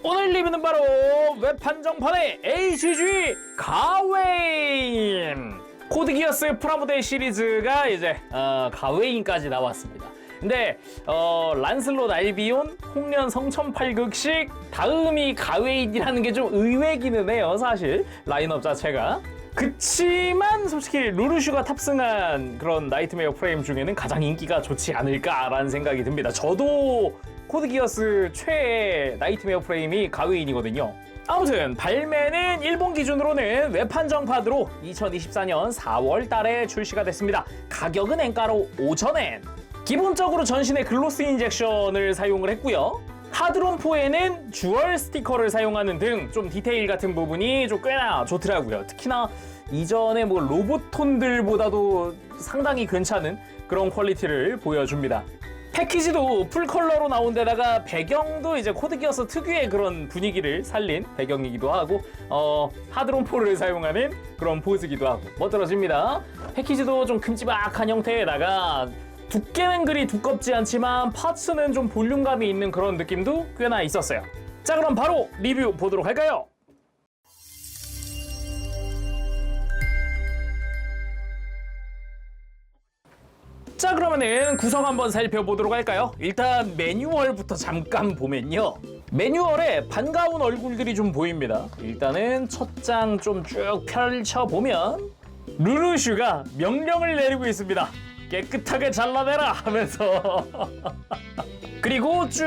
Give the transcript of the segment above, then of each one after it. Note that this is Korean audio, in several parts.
오늘 리뷰는 바로 웹한정판의 HG 가웨인 코드기어스 프라모델 시리즈가 이제 가웨인까지 나왔습니다. 근데 란슬롯 알비온, 홍련 성천팔극식 다음이 가웨인이라는 게 좀 의외기는 해요, 사실 라인업 자체가. 그치만 솔직히 루루슈가 탑승한 그런 나이트메어 프레임 중에는 가장 인기가 좋지 않을까라는 생각이 듭니다. 저도 코드기어스 최애 나이트메어 프레임이 가웨인이거든요. 아무튼 발매는 일본 기준으로는 웹한정판으로 2024년 4월 달에 출시가 됐습니다. 가격은 엔가로 5,000엔. 기본적으로 전신에 글로스 인젝션을 사용을 했고요. 하드롬4에는 주얼 스티커를 사용하는 등 좀 디테일 같은 부분이 좀 꽤나 좋더라고요. 특히나 이전에 뭐 로봇톤들보다도 상당히 괜찮은 그런 퀄리티를 보여줍니다. 패키지도 풀컬러로 나온 데다가 배경도 이제 코드기어스 특유의 그런 분위기를 살린 배경이기도 하고 하드롬4를 사용하는 그런 포즈기도 하고 멋들어집니다. 패키지도 좀 큼지막한 형태에다가 두께는 그리 두껍지 않지만 파츠는 좀 볼륨감이 있는 그런 느낌도 꽤나 있었어요. 자, 그럼 바로 리뷰 보도록 할까요? 자, 그러면은 구성 한번 살펴보도록 할까요? 일단 매뉴얼부터 잠깐 보면요, 매뉴얼에 반가운 얼굴들이 좀 보입니다. 일단은 첫 장 좀 쭉 펼쳐보면 루루슈가 명령을 내리고 있습니다. 깨끗하게 잘라내라 하면서 그리고 쭉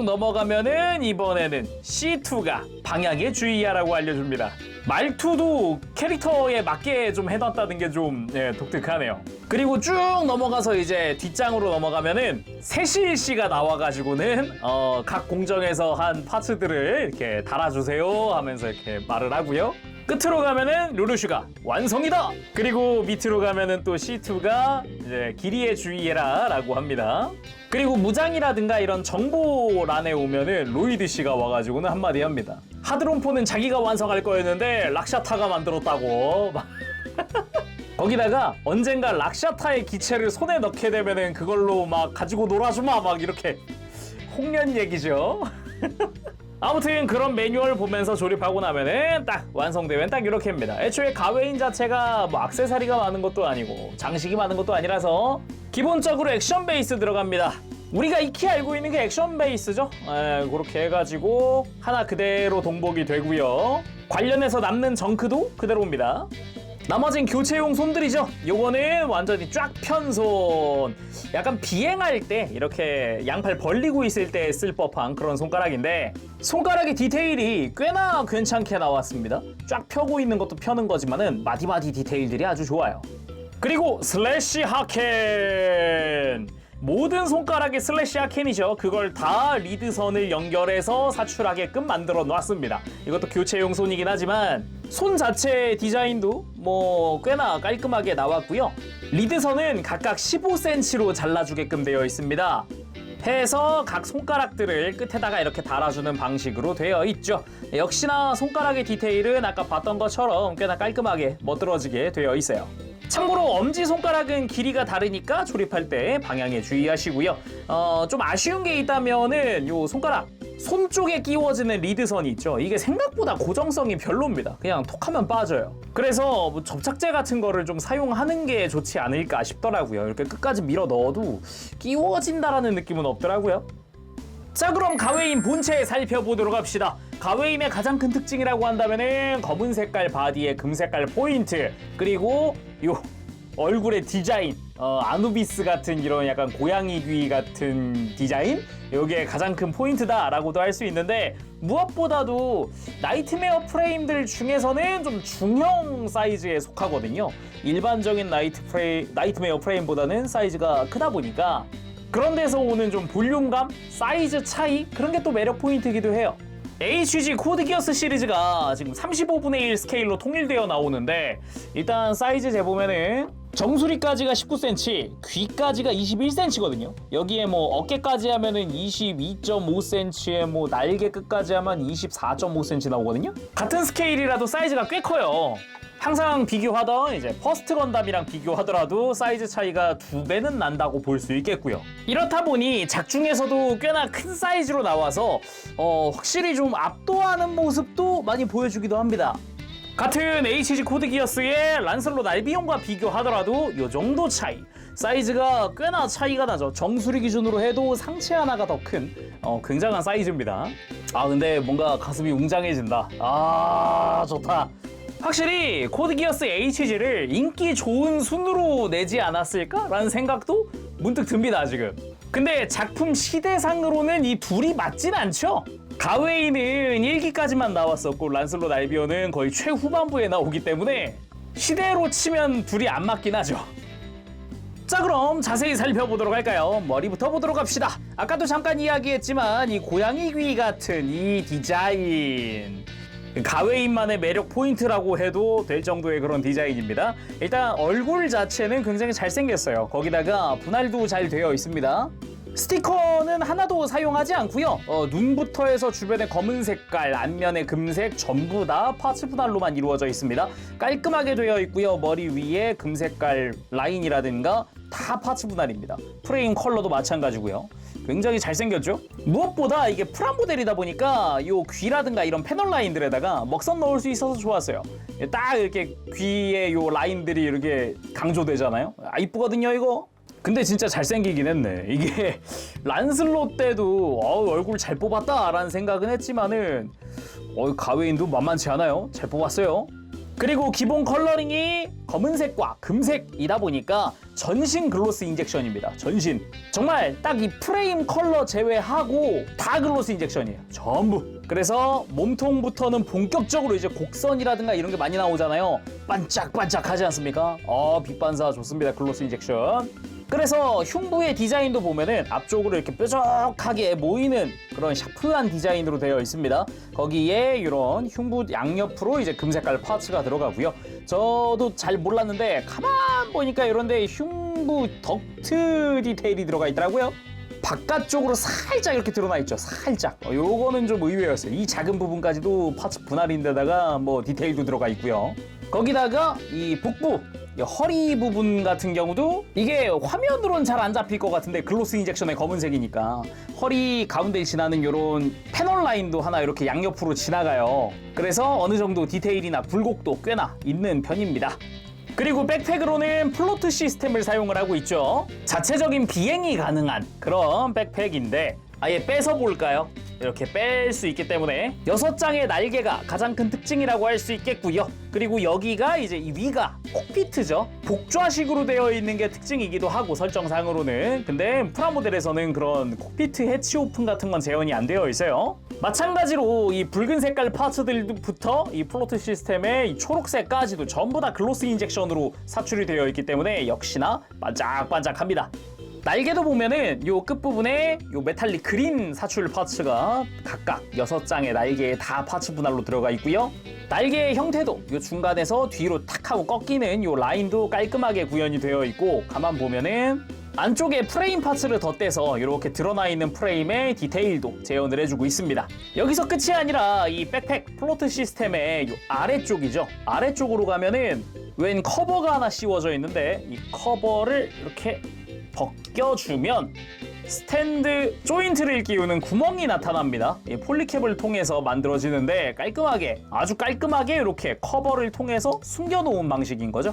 넘어가면은 이번에는 C2가 방향에 주의하라고 알려줍니다. 말투도 캐릭터에 맞게 좀 해놨다는 게 좀 독특하네요. 그리고 쭉 넘어가서 이제 뒷장으로 넘어가면은 세실씨가 나와가지고는 각 공정에서 한 파츠들을 이렇게 달아주세요 하면서 이렇게 말을 하고요. 끝으로 가면은 루루슈가 완성이다! 그리고 밑으로 가면은 또 C2가 이제 길이에 주의해라 라고 합니다. 그리고 무장이라든가 이런 정보란에 오면은 로이드 씨가 와가지고는 한마디 합니다. 하드롬4는 자기가 완성할 거였는데 락샤타가 만들었다고. 거기다가 언젠가 락샤타의 기체를 손에 넣게 되면은 그걸로 막 가지고 놀아주마 막 이렇게 홍련 얘기죠. 아무튼 그런 매뉴얼 보면서 조립하고 나면은 딱 완성되면 딱 이렇게입니다. 애초에 가웨인 자체가 뭐 액세서리가 많은 것도 아니고 장식이 많은 것도 아니라서 기본적으로 액션 베이스 들어갑니다. 우리가 익히 알고 있는 게 액션 베이스죠. 그렇게 해가지고 하나 그대로 동복이 되고요. 관련해서 남는 정크도 그대로입니다. 나머진 교체용 손들이죠. 요거는 완전히 쫙 편 손. 약간 비행할 때 이렇게 양팔 벌리고 있을 때 쓸 법한 그런 손가락인데 손가락의 디테일이 꽤나 괜찮게 나왔습니다. 쫙 펴고 있는 것도 펴는 거지만은 마디마디 디테일들이 아주 좋아요. 그리고 슬래시 하켄. 모든 손가락의 슬래시 하켄이죠. 그걸 다 리드선을 연결해서 사출하게끔 만들어 놨습니다. 이것도 교체용 손이긴 하지만 손 자체의 디자인도 뭐 꽤나 깔끔하게 나왔고요. 리드선은 각각 15cm로 잘라주게끔 되어 있습니다. 해서 각 손가락들을 끝에다가 이렇게 달아주는 방식으로 되어 있죠. 역시나 손가락의 디테일은 아까 봤던 것처럼 꽤나 깔끔하게 멋들어지게 되어 있어요. 참고로 엄지손가락은 길이가 다르니까 조립할 때 방향에 주의하시고요. 좀 아쉬운 게 있다면은 요 손가락 손 쪽에 끼워지는 리드선이 있죠. 이게 생각보다 고정성이 별로입니다. 그냥 톡 하면 빠져요. 그래서 뭐 접착제 같은 거를 좀 사용하는 게 좋지 않을까 싶더라고요. 이렇게 끝까지 밀어 넣어도 끼워진다라는 느낌은 없더라고요. 자, 그럼 가웨인 본체 살펴보도록 합시다. 가웨인의 가장 큰 특징이라고 한다면은 검은 색깔 바디에 금색깔 포인트, 그리고 요 얼굴의 디자인, 아누비스 같은 이런 약간 고양이 귀 같은 디자인, 요게 가장 큰 포인트다라고도 할 수 있는데 무엇보다도 나이트메어 프레임들 중에서는 좀 중형 사이즈에 속하거든요. 일반적인 나이트메어 프레임보다는 사이즈가 크다 보니까 그런 데서 오는 좀 볼륨감, 사이즈 차이, 그런 게 또 매력 포인트이기도 해요. HG 코드기어스 시리즈가 지금 35분의 1 스케일로 통일되어 나오는데 일단 사이즈 재보면은 정수리까지가 19cm, 귀까지가 21cm거든요. 여기에 뭐 어깨까지 하면은 22.5cm에 뭐 날개 끝까지 하면 24.5cm 나오거든요. 같은 스케일이라도 사이즈가 꽤 커요. 항상 비교하던 이제 퍼스트 건담이랑 비교하더라도 사이즈 차이가 2배는 난다고 볼 수 있겠고요. 이렇다 보니 작중에서도 꽤나 큰 사이즈로 나와서 확실히 좀 압도하는 모습도 많이 보여주기도 합니다. 같은 HG 코드 기어스의 란슬롯 알비온과 비교하더라도 이 정도 차이, 사이즈가 꽤나 차이가 나죠. 정수리 기준으로 해도 상체 하나가 더 큰 굉장한 사이즈입니다. 근데 뭔가 가슴이 웅장해진다. 좋다. 확실히 코드 기어스 HG를 인기 좋은 순으로 내지 않았을까라는 생각도 문득 듭니다, 지금. 근데 작품 시대상으로는 이 둘이 맞진 않죠? 가웨이는 1기까지만 나왔었고 란슬롯 알비온은 거의 최후반부에 나오기 때문에 시대로 치면 둘이 안 맞긴 하죠. 자, 그럼 자세히 살펴보도록 할까요? 머리부터 보도록 합시다. 아까도 잠깐 이야기했지만 이 고양이 귀 같은 이 디자인, 가웨인만의 매력 포인트라고 해도 될 정도의 그런 디자인입니다. 일단 얼굴 자체는 굉장히 잘생겼어요. 거기다가 분할도 잘 되어 있습니다. 스티커는 하나도 사용하지 않고요. 눈부터 해서 주변에 검은 색깔, 앞면에 금색 전부 다 파츠 분할로만 이루어져 있습니다. 깔끔하게 되어 있고요. 머리 위에 금색깔 라인이라든가 다 파츠 분할입니다. 프레임 컬러도 마찬가지고요. 굉장히 잘생겼죠? 무엇보다 이게 프라모델이다 보니까 이 귀라든가 이런 패널 라인들에다가 먹선 넣을 수 있어서 좋았어요. 딱 이렇게 귀에 이 라인들이 이렇게 강조되잖아요. 이쁘거든요, 이거. 근데 진짜 잘생기긴 했네. 이게 란슬롯 때도 얼굴 잘 뽑았다라는 생각은 했지만은 가웨인도 만만치 않아요. 잘 뽑았어요. 그리고 기본 컬러링이 검은색과 금색이다 보니까 전신 글로스 인젝션입니다. 전신. 정말 딱 이 프레임 컬러 제외하고 다 글로스 인젝션이에요. 전부. 그래서 몸통부터는 본격적으로 이제 곡선이라든가 이런 게 많이 나오잖아요. 반짝반짝 하지 않습니까? 빛 반사 좋습니다. 글로스 인젝션. 그래서 흉부의 디자인도 보면은 앞쪽으로 이렇게 뾰족하게 모이는 그런 샤프한 디자인으로 되어 있습니다. 거기에 이런 흉부 양옆으로 이제 금색깔 파츠가 들어가고요. 저도 잘 몰랐는데 가만 보니까 이런데 흉부 덕트 디테일이 들어가 있더라고요. 바깥쪽으로 살짝 이렇게 드러나 있죠. 살짝. 요거는 좀 의외였어요. 이 작은 부분까지도 파츠 분할인데다가 뭐 디테일도 들어가 있고요. 거기다가 이 복부, 이 허리 부분 같은 경우도 이게 화면으로는 잘 안 잡힐 것 같은데 글로스 인젝션의 검은색이니까 허리 가운데 지나는 이런 패널 라인도 하나 이렇게 양옆으로 지나가요. 그래서 어느 정도 디테일이나 굴곡도 꽤나 있는 편입니다. 그리고 백팩으로는 플로트 시스템을 사용을 하고 있죠. 자체적인 비행이 가능한 그런 백팩인데 아예 빼서 볼까요? 이렇게 뺄 수 있기 때문에 6장의 날개가 가장 큰 특징이라고 할 수 있겠고요. 그리고 여기가 이제 이 위가 콕피트죠. 복좌식으로 되어 있는 게 특징이기도 하고 설정상으로는. 근데 프라모델에서는 그런 콕피트 해치 오픈 같은 건 재현이 안 되어 있어요. 마찬가지로 이 붉은 색깔 파츠들부터 이 플로트 시스템의 이 초록색까지도 전부 다 글로스 인젝션으로 사출이 되어 있기 때문에 역시나 반짝반짝합니다. 날개도 보면은 요 끝부분에 요 메탈릭 그린 사출 파츠가 각각 6장의 날개에 다 파츠 분할로 들어가 있고요. 날개의 형태도 요 중간에서 뒤로 탁 하고 꺾이는 요 라인도 깔끔하게 구현이 되어 있고, 가만 보면은 안쪽에 프레임 파츠를 덧대서 이렇게 드러나 있는 프레임의 디테일도 재현을 해주고 있습니다. 여기서 끝이 아니라 이 백팩 플로트 시스템의 요 아래쪽이죠. 아래쪽으로 가면은 웬 커버가 하나 씌워져 있는데 이 커버를 이렇게 벗겨주면 스탠드 조인트를 끼우는 구멍이 나타납니다. 이 폴리캡을 통해서 만들어지는데 깔끔하게, 아주 깔끔하게 이렇게 커버를 통해서 숨겨놓은 방식인 거죠.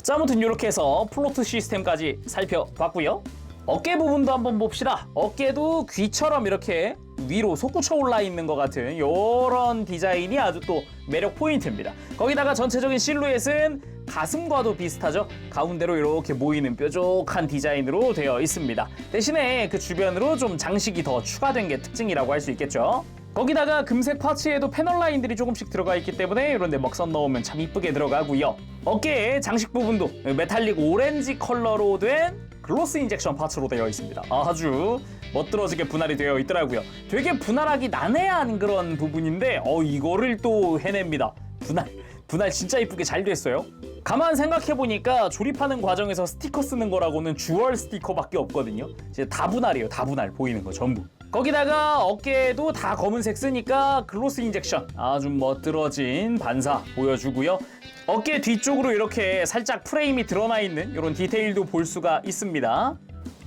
자, 아무튼 이렇게 해서 플로트 시스템까지 살펴봤고요. 어깨 부분도 한번 봅시다. 어깨도 귀처럼 이렇게 위로 솟구쳐 올라 있는 것 같은 이런 디자인이 아주 또 매력 포인트입니다. 거기다가 전체적인 실루엣은 가슴과도 비슷하죠. 가운데로 이렇게 모이는 뾰족한 디자인으로 되어 있습니다. 대신에 그 주변으로 좀 장식이 더 추가된 게 특징이라고 할 수 있겠죠. 거기다가 금색 파츠에도 패널 라인들이 조금씩 들어가 있기 때문에 이런데 먹선 넣으면 참 이쁘게 들어가고요. 어깨의 장식 부분도 메탈릭 오렌지 컬러로 된 글로스 인젝션 파츠로 되어 있습니다. 아주 멋들어지게 분할이 되어 있더라고요. 되게 분할하기 난해한 그런 부분인데 이거를 또 해냅니다. 분할 진짜 이쁘게 잘 됐어요. 가만 생각해보니까 조립하는 과정에서 스티커 쓰는 거라고는 주얼 스티커밖에 없거든요. 이제 다 분할이에요. 다 분할 보이는 거 전부. 거기다가 어깨에도 다 검은색 쓰니까 글로스 인젝션 아주 멋들어진 반사 보여주고요. 어깨 뒤쪽으로 이렇게 살짝 프레임이 드러나 있는 이런 디테일도 볼 수가 있습니다.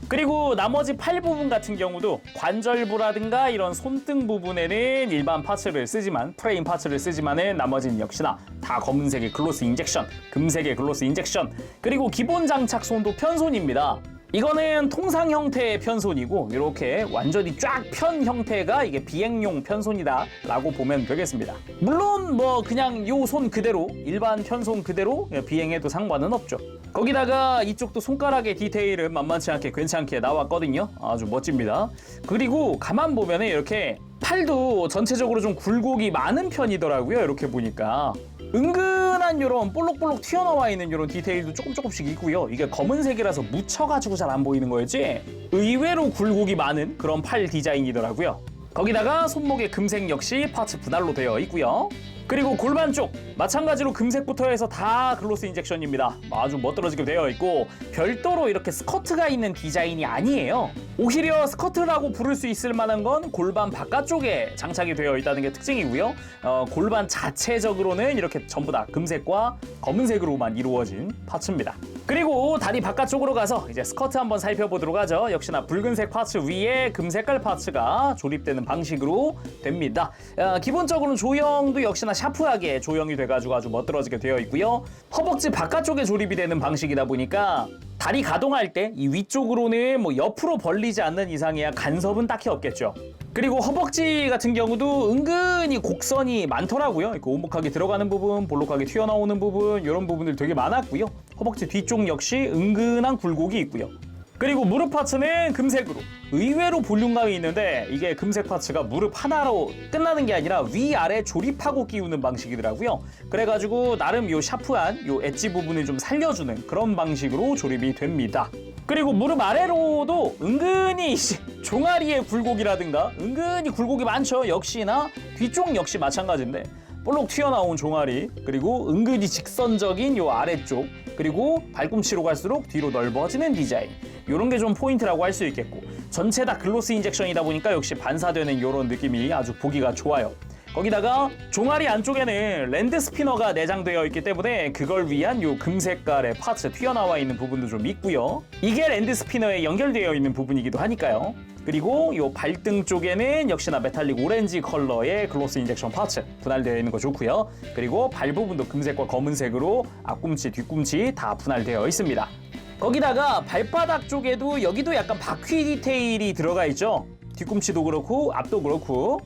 그리고 나머지 팔 부분 같은 경우도 관절부라든가 이런 손등 부분에는 일반 파츠를 쓰지만 프레임 파츠를 쓰지만은 나머지는 역시나 다 검은색의 글로스 인젝션, 금색의 글로스 인젝션, 그리고 기본 장착 손도 편손입니다. 이거는 통상 형태의 편손이고 이렇게 완전히 쫙 편 형태가 이게 비행용 편손이다 라고 보면 되겠습니다. 물론 뭐 그냥 요 손 그대로 일반 편손 그대로 비행해도 상관은 없죠. 거기다가 이쪽도 손가락의 디테일은 만만치 않게 괜찮게 나왔거든요. 아주 멋집니다. 그리고 가만 보면은 이렇게 팔도 전체적으로 좀 굴곡이 많은 편이더라고요. 이렇게 보니까 은근한 이런 볼록볼록 튀어나와 있는 이런 디테일도 조금씩 있고요. 이게 검은색이라서 묻혀가지고 잘 안 보이는 거였지 의외로 굴곡이 많은 그런 팔 디자인이더라고요. 거기다가 손목의 금색 역시 파츠 분할로 되어 있고요. 그리고 골반 쪽 마찬가지로 금색부터 해서 다 글로스 인젝션입니다. 아주 멋들어지게 되어 있고 별도로 이렇게 스커트가 있는 디자인이 아니에요. 오히려 스커트라고 부를 수 있을 만한 건 골반 바깥쪽에 장착이 되어 있다는 게 특징이고요. 골반 자체적으로는 이렇게 전부 다 금색과 검은색으로만 이루어진 파츠입니다. 그리고 다리 바깥쪽으로 가서 이제 스커트 한번 살펴보도록 하죠. 역시나 붉은색 파츠 위에 금색깔 파츠가 조립되는 방식으로 됩니다. 기본적으로는 조형도 역시나 샤프하게 조형이 돼가지고 아주 멋들어지게 되어 있고요. 허벅지 바깥쪽에 조립이 되는 방식이다 보니까 다리 가동할 때 이 위쪽으로는 뭐 옆으로 벌리지 않는 이상이야 간섭은 딱히 없겠죠. 그리고 허벅지 같은 경우도 은근히 곡선이 많더라고요. 이렇게 오목하게 들어가는 부분, 볼록하게 튀어나오는 부분, 이런 부분들 되게 많았고요. 허벅지 뒤쪽 역시 은근한 굴곡이 있고요. 그리고 무릎 파츠는 금색으로 의외로 볼륨감이 있는데 이게 금색 파츠가 무릎 하나로 끝나는 게 아니라 위아래 조립하고 끼우는 방식이더라고요. 그래가지고 나름 요 샤프한 요 엣지 부분을 좀 살려주는 그런 방식으로 조립이 됩니다. 그리고 무릎 아래로도 은근히 종아리의 굴곡이라든가 은근히 굴곡이 많죠. 역시나 뒤쪽 역시 마찬가지인데 볼록 튀어나온 종아리, 그리고 은근히 직선적인 요 아래쪽, 그리고 발꿈치로 갈수록 뒤로 넓어지는 디자인, 요런 게 좀 포인트라고 할 수 있겠고, 전체 다 글로스 인젝션이다 보니까 역시 반사되는 요런 느낌이 아주 보기가 좋아요. 거기다가 종아리 안쪽에는 랜드 스피너가 내장되어 있기 때문에 그걸 위한 요 금색깔의 파츠 튀어나와 있는 부분도 좀 있고요. 이게 랜드 스피너에 연결되어 있는 부분이기도 하니까요. 그리고 요 발등 쪽에는 역시나 메탈릭 오렌지 컬러의 글로스 인젝션 파츠 분할되어 있는 거 좋고요. 그리고 발 부분도 금색과 검은색으로 앞꿈치, 뒤꿈치 다 분할되어 있습니다. 거기다가 발바닥 쪽에도 여기도 약간 바퀴 디테일이 들어가 있죠. 뒤꿈치도 그렇고 앞도 그렇고.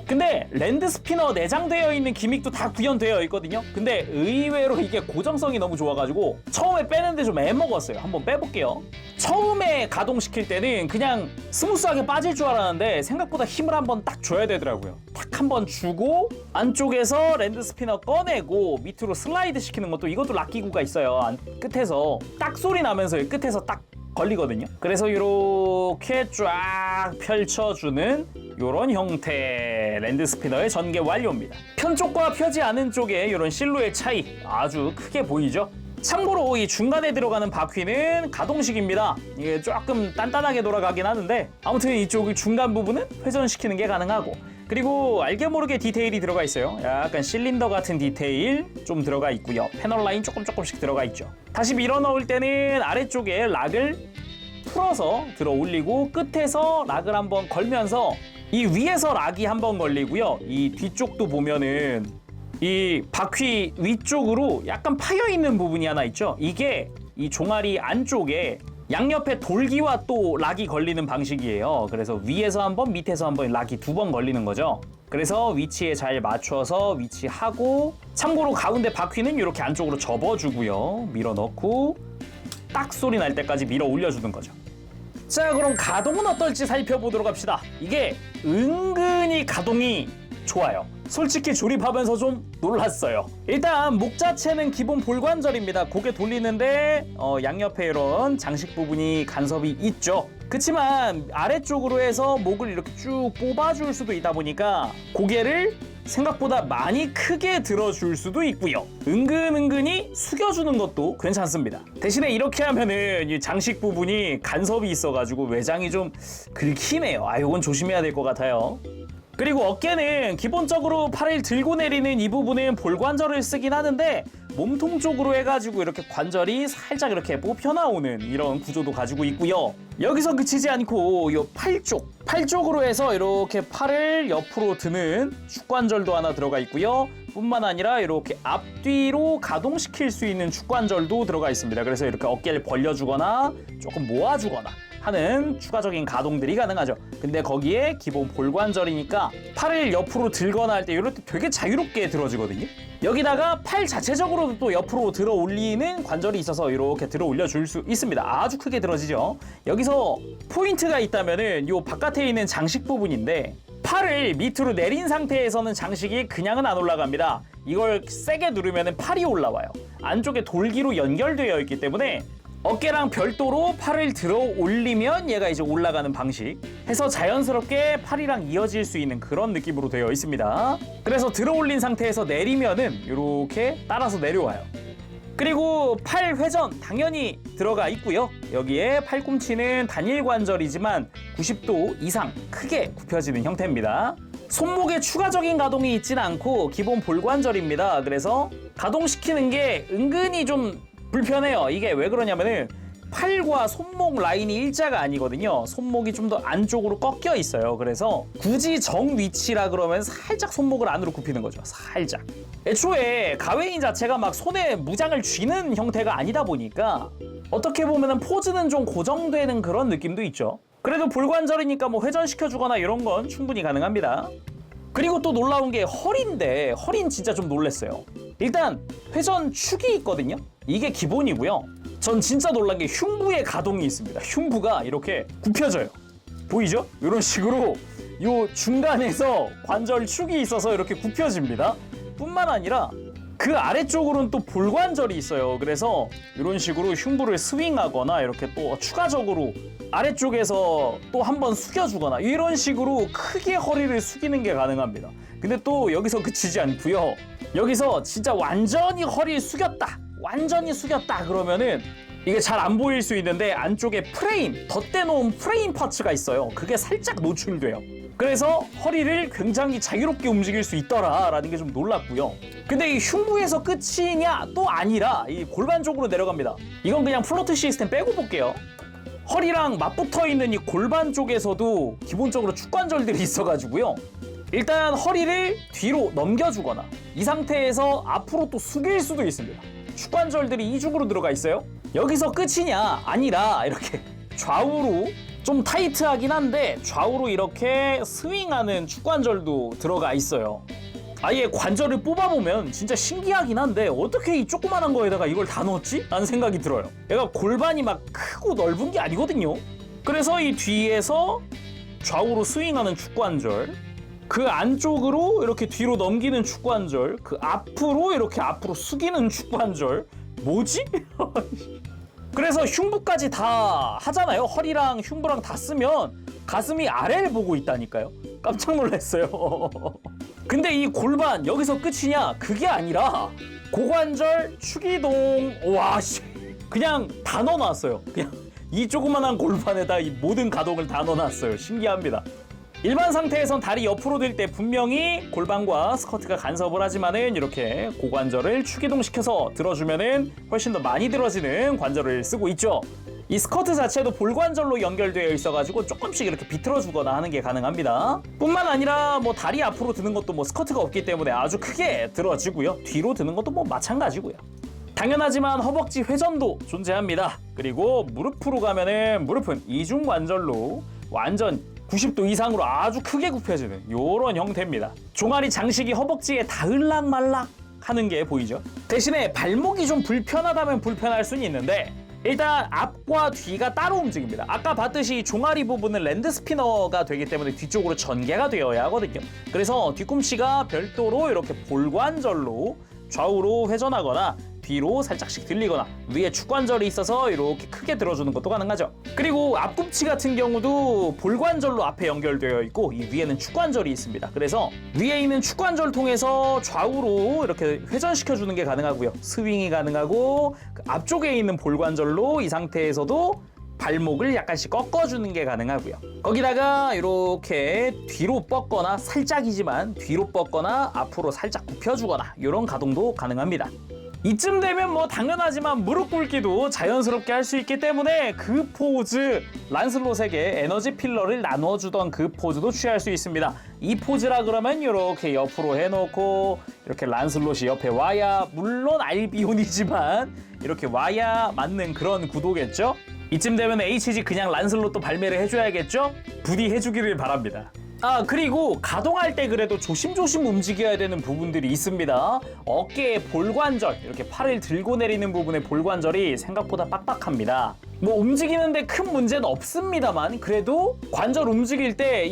근데 랜드 스피너 내장되어 있는 기믹도 다 구현되어 있거든요. 근데 의외로 이게 고정성이 너무 좋아가지고 처음에 빼는데 좀 애먹었어요. 한번 빼볼게요. 처음에 가동시킬 때는 그냥 스무스하게 빠질 줄 알았는데 생각보다 힘을 한번 딱 줘야 되더라고요. 딱 한번 주고 안쪽에서 랜드 스피너 꺼내고 밑으로 슬라이드 시키는 것도 이것도 락기구가 있어요. 끝에서 딱 소리 나면서 끝에서 딱 걸리거든요. 그래서 이렇게 쫙 펼쳐주는 이런 형태의 랜드 스피너의 전개 완료입니다. 편 쪽과 펴지 않은 쪽에 이런 실루엣 차이 아주 크게 보이죠? 참고로 이 중간에 들어가는 바퀴는 가동식입니다. 이게 조금 단단하게 돌아가긴 하는데 아무튼 이쪽 중간 부분은 회전시키는 게 가능하고, 그리고 알게 모르게 디테일이 들어가 있어요. 약간 실린더 같은 디테일 좀 들어가 있고요. 패널 라인 조금씩 들어가 있죠. 다시 밀어 넣을 때는 아래쪽에 락을 풀어서 들어 올리고 끝에서 락을 한번 걸면서 이 위에서 락이 한번 걸리고요. 이 뒤쪽도 보면은 이 바퀴 위쪽으로 약간 파여 있는 부분이 하나 있죠. 이게 이 종아리 안쪽에 양옆에 돌기와 또 락이 걸리는 방식이에요. 그래서 위에서 한 번, 밑에서 한 번 락이 두 번 걸리는 거죠. 그래서 위치에 잘 맞춰서 위치하고, 참고로 가운데 바퀴는 이렇게 안쪽으로 접어주고요. 밀어 넣고 딱 소리 날 때까지 밀어 올려주는 거죠. 자, 그럼 가동은 어떨지 살펴보도록 합시다. 이게 은근히 가동이 좋아요. 솔직히 조립하면서 좀 놀랐어요. 일단 목 자체는 기본 볼관절입니다. 고개 돌리는데 양옆에 이런 장식 부분이 간섭이 있죠. 그치만 아래쪽으로 해서 목을 이렇게 쭉 뽑아줄 수도 있다 보니까 고개를 생각보다 많이 크게 들어줄 수도 있고요. 은근히 숙여주는 것도 괜찮습니다. 대신에 이렇게 하면은 이 장식 부분이 간섭이 있어가지고 외장이 좀 긁히네요. 이건 조심해야 될 것 같아요. 그리고 어깨는 기본적으로 팔을 들고 내리는 이 부분은 볼관절을 쓰긴 하는데 몸통 쪽으로 해가지고 이렇게 관절이 살짝 이렇게 뽑혀 나오는 이런 구조도 가지고 있고요. 여기서 그치지 않고 이 팔 쪽으로 해서 이렇게 팔을 옆으로 드는 축관절도 하나 들어가 있고요. 뿐만 아니라 이렇게 앞뒤로 가동시킬 수 있는 축관절도 들어가 있습니다. 그래서 이렇게 어깨를 벌려주거나 조금 모아주거나 하는 추가적인 가동들이 가능하죠. 근데 거기에 기본 볼관절이니까 팔을 옆으로 들거나 할 때 이럴 때 되게 자유롭게 들어지거든요. 여기다가 팔 자체적으로도 또 옆으로 들어 올리는 관절이 있어서 이렇게 들어 올려줄 수 있습니다. 아주 크게 들어지죠. 여기서 포인트가 있다면은 이 바깥에 있는 장식 부분인데 팔을 밑으로 내린 상태에서는 장식이 그냥은 안 올라갑니다. 이걸 세게 누르면 팔이 올라와요. 안쪽에 돌기로 연결되어 있기 때문에 어깨랑 별도로 팔을 들어 올리면 얘가 이제 올라가는 방식 해서 자연스럽게 팔이랑 이어질 수 있는 그런 느낌으로 되어 있습니다. 그래서 들어 올린 상태에서 내리면은 이렇게 따라서 내려와요. 그리고 팔 회전 당연히 들어가 있고요. 여기에 팔꿈치는 단일 관절이지만 90도 이상 크게 굽혀지는 형태입니다. 손목에 추가적인 가동이 있진 않고 기본 볼관절입니다. 그래서 가동시키는 게 은근히 좀 불편해요. 이게 왜 그러냐면은 팔과 손목 라인이 일자가 아니거든요. 손목이 좀 더 안쪽으로 꺾여 있어요. 그래서 굳이 정 위치라 그러면 살짝 손목을 안으로 굽히는 거죠. 살짝. 애초에 가웨인 자체가 막 손에 무장을 쥐는 형태가 아니다 보니까 어떻게 보면은 포즈는 좀 고정되는 그런 느낌도 있죠. 그래도 볼관절이니까 뭐 회전시켜주거나 이런 건 충분히 가능합니다. 그리고 또 놀라운 게 허리인데 허리는 진짜 좀 놀랐어요. 일단 회전 축이 있거든요. 이게 기본이고요. 전 진짜 놀란 게 흉부의 가동이 있습니다. 흉부가 이렇게 굽혀져요. 보이죠? 이런 식으로 요 중간에서 관절 축이 있어서 이렇게 굽혀집니다. 뿐만 아니라 그 아래쪽으로는 또 볼관절이 있어요. 그래서 이런 식으로 흉부를 스윙하거나 이렇게 또 추가적으로 아래쪽에서 또 한번 숙여주거나 이런 식으로 크게 허리를 숙이는 게 가능합니다. 근데 또 여기서 그치지 않고요. 여기서 진짜 완전히 허리를 숙였다. 완전히 숙였다 그러면은 이게 잘 안 보일 수 있는데 안쪽에 프레임, 덧대놓은 프레임 파츠가 있어요. 그게 살짝 노출돼요. 그래서 허리를 굉장히 자유롭게 움직일 수 있더라라는 게 좀 놀랍고요. 근데 이 흉부에서 끝이냐? 또 아니라 이 골반 쪽으로 내려갑니다. 이건 그냥 플로트 시스템 빼고 볼게요. 허리랑 맞붙어 있는 이 골반 쪽에서도 기본적으로 축관절들이 있어가지고요. 일단 허리를 뒤로 넘겨주거나 이 상태에서 앞으로 또 숙일 수도 있습니다. 축관절들이 이중으로 들어가 있어요. 여기서 끝이냐? 아니라 이렇게 좌우로 좀 타이트하긴 한데 좌우로 이렇게 스윙하는 축관절도 들어가 있어요. 아예 관절을 뽑아보면 진짜 신기하긴 한데 어떻게 이 조그만한 거에다가 이걸 다 넣었지? 라는 생각이 들어요. 얘가 골반이 막 크고 넓은 게 아니거든요. 그래서 이 뒤에서 좌우로 스윙하는 축관절, 그 안쪽으로 이렇게 뒤로 넘기는 축관절, 그 앞으로 이렇게 앞으로 숙이는 축관절. 뭐지? 그래서 흉부까지 다 하잖아요. 허리랑 흉부랑 다 쓰면 가슴이 아래를 보고 있다니까요. 깜짝 놀랐어요. 근데 이 골반 여기서 끝이냐? 그게 아니라 고관절, 축이동, 와 씨, 그냥 다 넣어놨어요. 그냥 이 조그만한 골반에다 이 모든 가동을 다 넣어놨어요. 신기합니다. 일반 상태에선 다리 옆으로 들 때 분명히 골반과 스커트가 간섭을 하지만은 이렇게 고관절을 축이동시켜서 들어주면은 훨씬 더 많이 들어지는 관절을 쓰고 있죠. 이 스커트 자체도 볼관절로 연결되어 있어가지고 조금씩 이렇게 비틀어주거나 하는 게 가능합니다. 뿐만 아니라 뭐 다리 앞으로 드는 것도 뭐 스커트가 없기 때문에 아주 크게 들어지고요. 뒤로 드는 것도 뭐 마찬가지고요. 당연하지만 허벅지 회전도 존재합니다. 그리고 무릎으로 가면은 무릎은 이중관절로 완전 90도 이상으로 아주 크게 굽혀지는 이런 형태입니다. 종아리 장식이 허벅지에 닿을락말락 하는 게 보이죠? 대신에 발목이 좀 불편하다면 불편할 수는 있는데 일단 앞과 뒤가 따로 움직입니다. 아까 봤듯이 종아리 부분은 랜드 스피너가 되기 때문에 뒤쪽으로 전개가 되어야 하거든요. 그래서 뒤꿈치가 별도로 이렇게 볼관절로 좌우로 회전하거나 뒤로 살짝씩 들리거나 위에 축관절이 있어서 이렇게 크게 들어주는 것도 가능하죠. 그리고 앞꿈치 같은 경우도 볼관절로 앞에 연결되어 있고 이 위에는 축관절이 있습니다. 그래서 위에 있는 축관절 통해서 좌우로 이렇게 회전시켜주는 게 가능하고요. 스윙이 가능하고 그 앞쪽에 있는 볼관절로 이 상태에서도 발목을 약간씩 꺾어주는 게 가능하고요. 거기다가 이렇게 뒤로 뻗거나 살짝이지만 뒤로 뻗거나 앞으로 살짝 굽혀주거나 이런 가동도 가능합니다. 이쯤 되면 뭐 당연하지만 무릎 꿇기도 자연스럽게 할 수 있기 때문에 그 포즈, 란슬롯에게 에너지 필러를 나눠주던 그 포즈도 취할 수 있습니다. 이 포즈라 그러면 이렇게 옆으로 해놓고 이렇게 란슬롯이 옆에 와야, 물론 알비온이지만 이렇게 와야 맞는 그런 구도겠죠? 이쯤 되면 HG 그냥 란슬롯도 발매를 해줘야겠죠? 부디 해주기를 바랍니다. 그리고 가동할 때 그래도 조심조심 움직여야 되는 부분들이 있습니다. 어깨의 볼관절, 이렇게 팔을 들고 내리는 부분의 볼관절이 생각보다 빡빡합니다. 뭐 움직이는데 큰 문제는 없습니다만 그래도 관절 움직일 때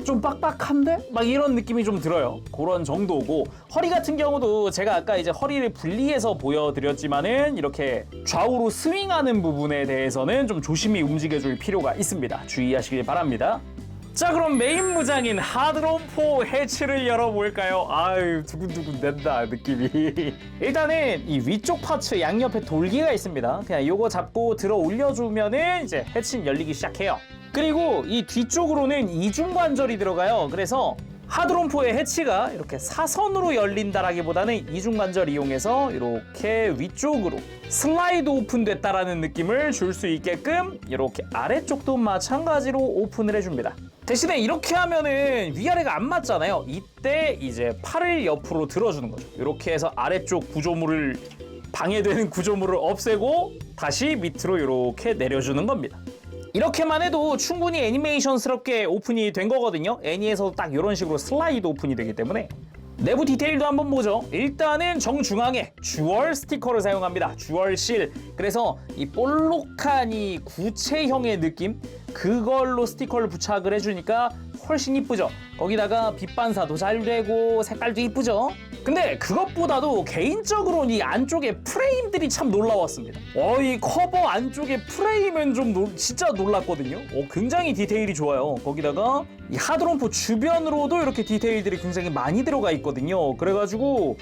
좀 빡빡한데? 막 이런 느낌이 좀 들어요. 그런 정도고, 허리 같은 경우도 제가 아까 이제 허리를 분리해서 보여드렸지만은 이렇게 좌우로 스윙하는 부분에 대해서는 좀 조심히 움직여줄 필요가 있습니다. 주의하시길 바랍니다. 자, 그럼 메인 무장인 하드론4 해치를 열어볼까요? 아유, 두근두근 된다 느낌이. 일단은 이 위쪽 파츠 양옆에 돌기가 있습니다. 그냥 요거 잡고 들어 올려주면은 이제 해치는 열리기 시작해요. 그리고 이 뒤쪽으로는 이중관절이 들어가요. 그래서 하드론4의 해치가 이렇게 사선으로 열린다라기보다는 이중관절 이용해서 이렇게 위쪽으로 슬라이드 오픈됐다라는 느낌을 줄 수 있게끔 이렇게 아래쪽도 마찬가지로 오픈을 해줍니다. 대신에 이렇게 하면은 위아래가 안 맞잖아요. 이때 이제 팔을 옆으로 들어주는 거죠. 이렇게 해서 아래쪽 구조물을, 방해되는 구조물을 없애고 다시 밑으로 이렇게 내려주는 겁니다. 이렇게만 해도 충분히 애니메이션스럽게 오픈이 된 거거든요. 애니에서도 딱 이런 식으로 슬라이드 오픈이 되기 때문에. 내부 디테일도 한번 보죠. 일단은 정중앙에 주얼 스티커를 사용합니다. 주얼 실. 그래서 이 볼록한 이 구체형의 느낌, 그걸로 스티커를 부착을 해주니까 훨씬 이쁘죠. 거기다가 빛 반사도 잘 되고 색깔도 이쁘죠. 근데 그것보다도 개인적으로는 이 안쪽에 프레임들이 참 놀라웠습니다. 이 커버 안쪽에 프레임은 좀 진짜 놀랐거든요. 굉장히 디테일이 좋아요. 거기다가 이 하드론4 주변으로도 이렇게 디테일들이 굉장히 많이 들어가 있거든요. 그래가지고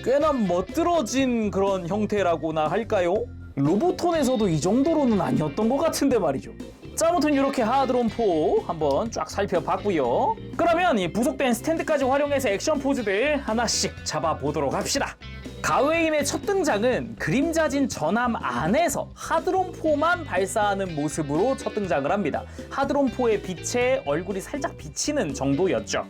꽤나 멋들어진 그런 형태라고나 할까요? 로보톤에서도 이 정도로는 아니었던 것 같은데 말이죠. 자, 아무튼 이렇게 하드론4 한번 쫙 살펴봤고요. 그러면 이 부속된 스탠드까지 활용해서 액션 포즈들 하나씩 잡아보도록 합시다. 가웨인의 첫 등장은 그림자진 전함 안에서 하드론4만 발사하는 모습으로 첫 등장을 합니다. 하드론4의 빛에 얼굴이 살짝 비치는 정도였죠.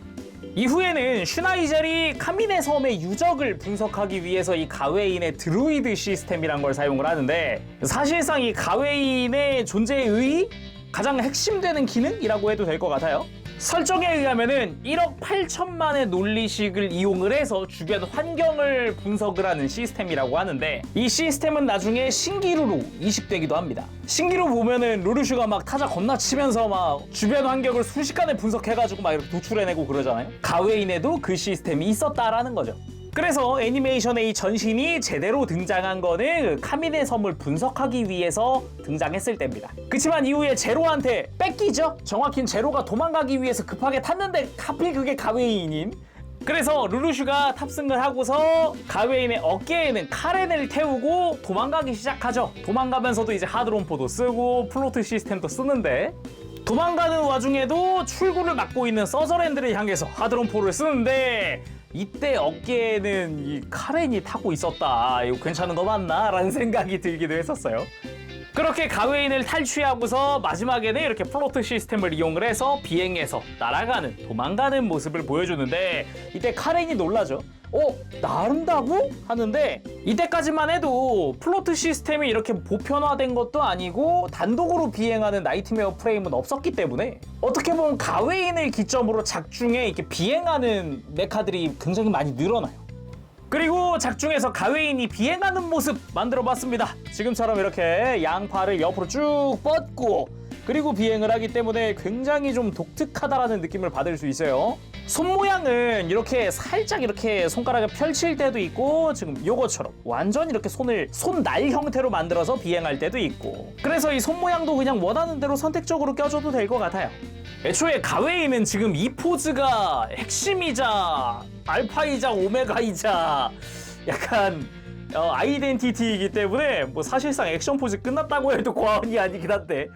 이후에는 슈나이젤이 카미네 섬의 유적을 분석하기 위해서 이 가웨인의 드루이드 시스템이란 걸 사용을 하는데, 사실상 이 가웨인의 존재의 가장 핵심되는 기능이라고 해도 될 것 같아요. 설정에 의하면은 1억 8천만의 논리식을 이용을 해서 주변 환경을 분석을 하는 시스템이라고 하는데, 이 시스템은 나중에 신기루로 이식되기도 합니다. 신기루 보면은 루루슈가 막 타자 겁나 치면서 막 주변 환경을 순식간에 분석해가지고 막 이렇게 도출해내고 그러잖아요. 가웨인에도 그 시스템이 있었다라는 거죠. 그래서 애니메이션의 이 전신이 제대로 등장한 거는 카미네 섬을 분석하기 위해서 등장했을 때입니다. 그치만 이후에 제로한테 뺏기죠? 정확히는 제로가 도망가기 위해서 급하게 탔는데 하필 그게 가웨인인. 그래서 루루슈가 탑승을 하고서 가웨인의 어깨에는 카렌을 태우고 도망가기 시작하죠. 도망가면서도 이제 하드론4도 쓰고 플로트 시스템도 쓰는데, 도망가는 와중에도 출구를 막고 있는 서저랜드를 향해서 하드론4를 쓰는데, 이때 어깨에는 이 카렌이 타고 있었다. 이거 괜찮은 거 맞나? 라는 생각이 들기도 했었어요. 그렇게 가웨인을 탈취하고서 마지막에는 이렇게 플로트 시스템을 이용을 해서 비행해서 날아가는, 도망가는 모습을 보여주는데, 이때 카렌이 놀라죠. 나른다고? 하는데, 이때까지만 해도 플로트 시스템이 이렇게 보편화된 것도 아니고 단독으로 비행하는 나이트메어 프레임은 없었기 때문에 어떻게 보면 가웨인을 기점으로 작중에 이렇게 비행하는 메카들이 굉장히 많이 늘어나요. 그리고 작중에서 가웨인이 비행하는 모습 만들어 봤습니다. 지금처럼 이렇게 양팔을 옆으로 쭉 뻗고 그리고 비행을 하기 때문에 굉장히 좀 독특하다라는 느낌을 받을 수 있어요. 손 모양은 이렇게 살짝 이렇게 손가락을 펼칠 때도 있고 지금 요거처럼 완전 이렇게 손날 형태로 만들어서 비행할 때도 있고, 그래서 이 손 모양도 그냥 원하는 대로 선택적으로 껴줘도 될 것 같아요. 애초에 가웨이는 지금 이 포즈가 핵심이자 알파이자 오메가이자 약간 아이덴티티이기 때문에 뭐 사실상 액션 포즈 끝났다고 해도 과언이 아니긴 한데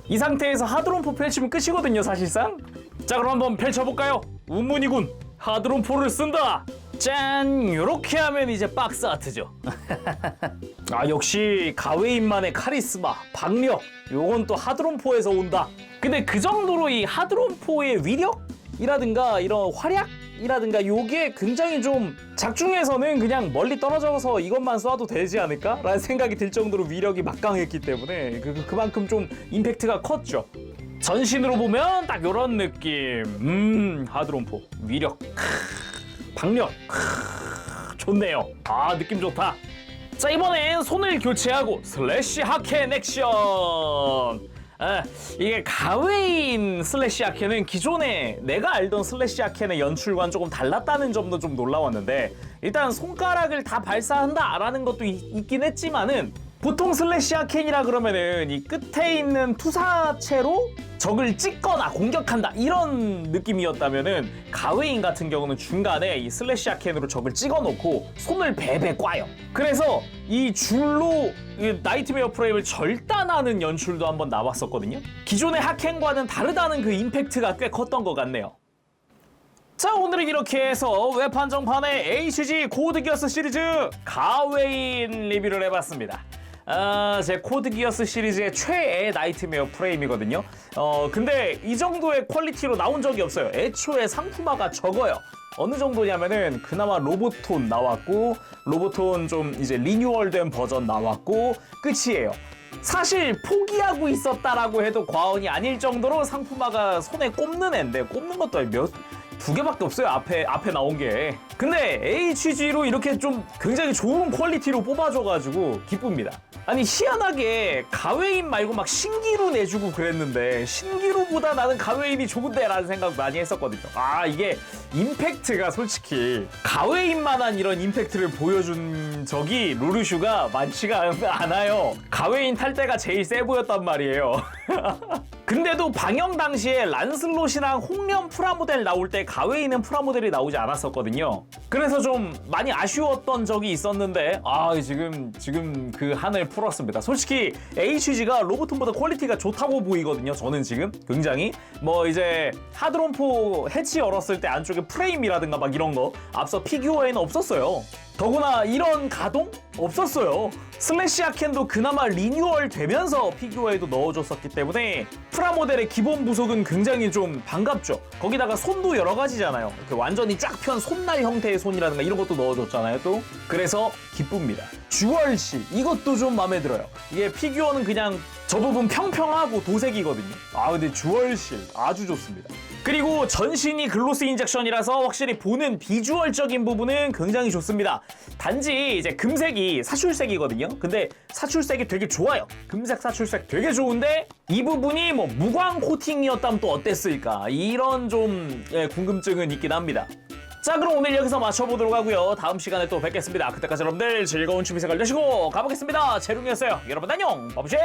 이 상태에서 하드롬포 펼치면 끝이거든요 사실상. 자, 그럼 한번 펼쳐볼까요? 운문이군. 하드롬포를 쓴다. 짠! 요렇게 하면 이제 박스 아트죠. 아, 역시 가웨인만의 카리스마, 박력, 요건 또 하드롬포에서 온다. 근데 그 정도로 이 하드롬포의 위력이라든가 이런 활약이라든가 요게 굉장히 좀 작중에서는 그냥 멀리 떨어져서 이것만 쏴도 되지 않을까? 라는 생각이 들 정도로 위력이 막강했기 때문에 그만큼 좀 임팩트가 컸죠. 전신으로 보면 딱 요런 느낌. 하드롬포 위력, 박력, 좋네요. 아, 느낌 좋다. 자, 이번엔 손을 교체하고 슬래시 하켄 액션. 이게 가웨인 슬래시 아켄은 기존에 내가 알던 슬래시 아켄의 연출과는 조금 달랐다는 점도 좀 놀라웠는데, 일단 손가락을 다 발사한다라는 것도 있긴 했지만은 보통 슬래시 아켄이라 그러면은 이 끝에 있는 투사체로 적을 찍거나 공격한다 이런 느낌이었다면은 가웨인 같은 경우는 중간에 이 슬래시 아켄으로 적을 찍어놓고 손을 베베 꽈요. 그래서 이 줄로 이 나이트메어 프레임을 절단하는 연출도 한번 나왔었거든요. 기존의 하켄과는 다르다는 그 임팩트가 꽤 컸던 것 같네요. 자, 오늘은 이렇게 해서 웹한정판의 HG 코드기어스 시리즈 가웨인 리뷰를 해봤습니다. 제 코드기어스 시리즈의 최애 나이트메어 프레임이거든요. 근데 이 정도의 퀄리티로 나온 적이 없어요. 애초에 상품화가 적어요. 어느 정도냐면은 그나마 로보톤 나왔고, 로보톤 좀 이제 리뉴얼된 버전 나왔고 끝이에요. 사실 포기하고 있었다라고 해도 과언이 아닐 정도로 상품화가 손에 꼽는 애인데, 꼽는 것도 두 개밖에 없어요. 앞에 나온 게. 근데 HG로 이렇게 좀 굉장히 좋은 퀄리티로 뽑아줘가지고 기쁩니다. 아니, 희한하게 가웨인 말고 막 신기루 내주고 그랬는데 신기루보다 나는 가웨인이 좋은데 라는 생각 많이 했었거든요. 아, 이게 임팩트가 솔직히 가웨인만한 이런 임팩트를 보여준 적이 루루슈가 많지가 않아요. 가웨인 탈 때가 제일 세 보였단 말이에요. 근데도 방영 당시에 란슬롯이랑 홍련 프라모델 나올 때 가웨이는 프라모델이 나오지 않았었거든요. 그래서 좀 많이 아쉬웠던 적이 있었는데, 지금 그 한을 풀었습니다. 솔직히 HG가 로보톤보다 퀄리티가 좋다고 보이거든요. 저는 지금 굉장히 뭐 이제 하드롬포 해치 열었을 때 안쪽에 프레임이라든가 막 이런 거 앞서 피규어에는 없었어요. 더구나 이런 가동? 없었어요. 슬래시 아켄도 그나마 리뉴얼 되면서 피규어에도 넣어줬었기 때문에 프라모델의 기본 부속은 굉장히 좀 반갑죠. 거기다가 손도 여러 가지잖아요. 이렇게 완전히 쫙 편 손날 형태의 손이라든가 이런 것도 넣어줬잖아요 또. 그래서 기쁩니다. 듀얼시 이것도 좀 마음에 들어요. 이게 피규어는 그냥 저 부분 평평하고 도색이거든요. 근데 듀얼실 아주 좋습니다. 그리고 전신이 글로스 인젝션이라서 확실히 보는 비주얼적인 부분은 굉장히 좋습니다. 단지 이제 금색이 사출색이거든요. 근데 사출색이 되게 좋아요. 금색 사출색 되게 좋은데 이 부분이 뭐 무광 코팅이었다면 또 어땠을까? 이런 좀 궁금증은 있긴 합니다. 자, 그럼 오늘 여기서 마쳐보도록 하고요. 다음 시간에 또 뵙겠습니다. 그때까지 여러분들 즐거운 취미 생활 되시고 가보겠습니다. 재룡이었어요. 여러분 안녕. 바보쉐.